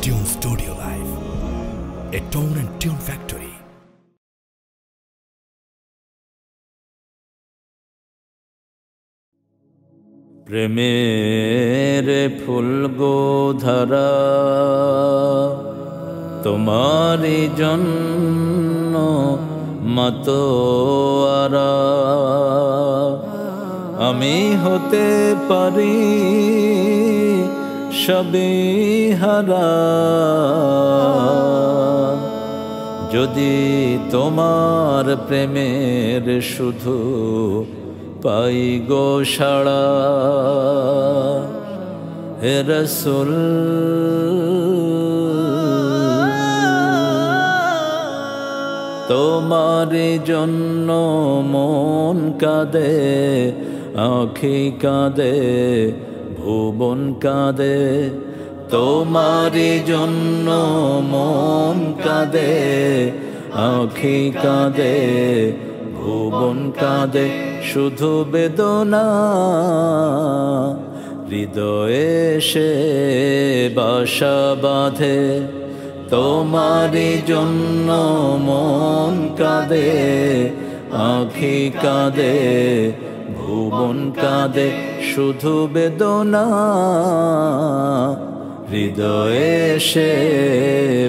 Tune Studio Live, a tone and tune factory. প্রেমের ফুল গো ধরা তোমারি জন্য মাতোয়ারা আমি হতে পারি সবে হারা যদি তোমার প্রেমের শুধু পাই গো সাড়া হে রাসূল তোমার জন্য মন কাঁদে আঁখি কাঁদে ভুবন কাঁদে তোমার জন্য মন কাঁদে আঁখি কাঁদে ভুবন কাঁদে শুধু বেদনা হৃদয়ে সে বাসা বাঁধে তোমার জন্য মন কাঁদে আঁখি কাঁদে ভুবন কাঁদে শুধু বেদনা হৃদয়ে সে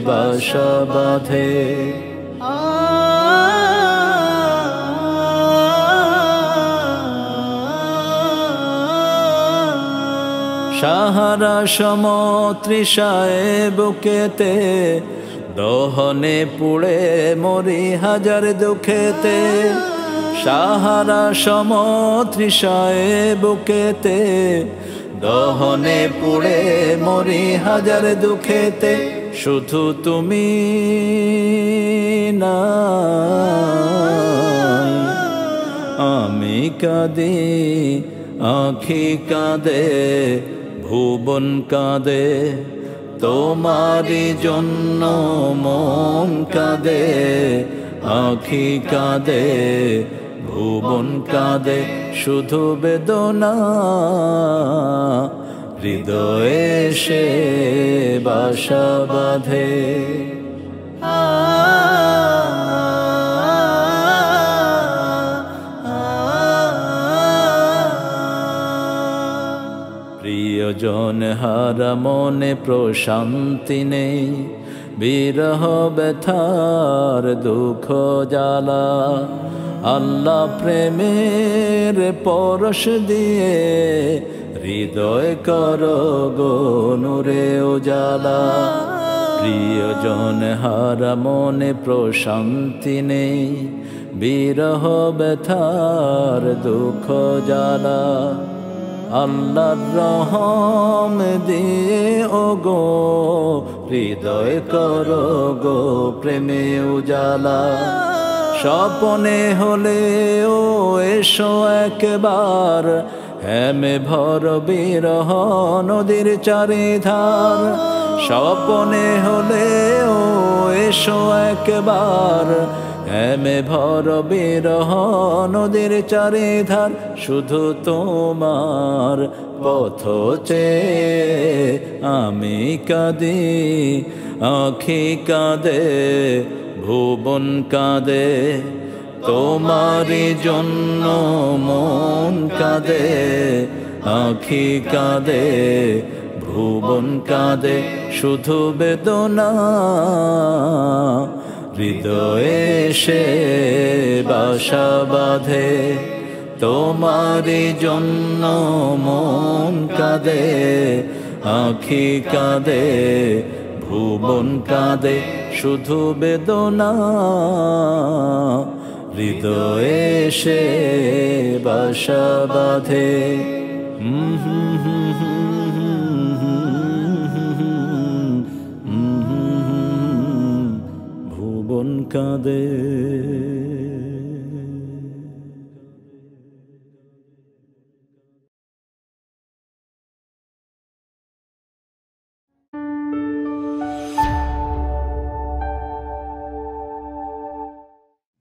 বাসা বাঁধে সাহারা সমতৃষায় বুকেতে দহনে পুড়ে মরি হাজার দুঃখেতে সাহারা সমতৃষায় বুকেতে দহনে পুড়ে মরি হাজার দুঃখেতে শুধু তুমি না আমি কাঁদি আঁখি কাঁদে ভুবন কাঁদে তোমারি জন্য মন কাঁদে আঁখি কাঁদে ভুবন কাঁদে শুধু বেদনা হৃদয়ে সে বাসা বাঁধে প্রিয়জন হারা মনে প্রশান্তি নেই বিরহ ব্যথার দুঃখ জ্বালা আল্লাহ প্রেমের পরশ দিয়ে হৃদয় কর গো নূরে উজালা প্রিয়জন হারা মনে প্রশান্তি নেই বিরহ ব্যথার দুঃখ জ্বালা আল্লাহর রহম দিয়ে ও গো হৃদয় করো গো প্রেমে উজালা স্বপনে হলে ও এসো একবার হেমে ভর বিরহ নদীর চারিধার স্বপনে হলে ও এসো একবার হেমে ভর বিরহ নদীর চারিধার শুধু তোমার পথ চেয়ে আমি কাঁদি আঁখি কাঁদে ভুবন কাঁদে তোমারি জন্য মন কাঁদে আঁখি কাঁদে ভুবন কাঁদে শুধু বেদনা হৃদয়ে সে বাসা বাঁধে তোমারি জন্য মন কাঁদে আঁখি কাঁদে ভুবন কাঁদে শুধু বেদনা হৃদয়ে সে বাসা বাঁধে ভুবন কাঁদে।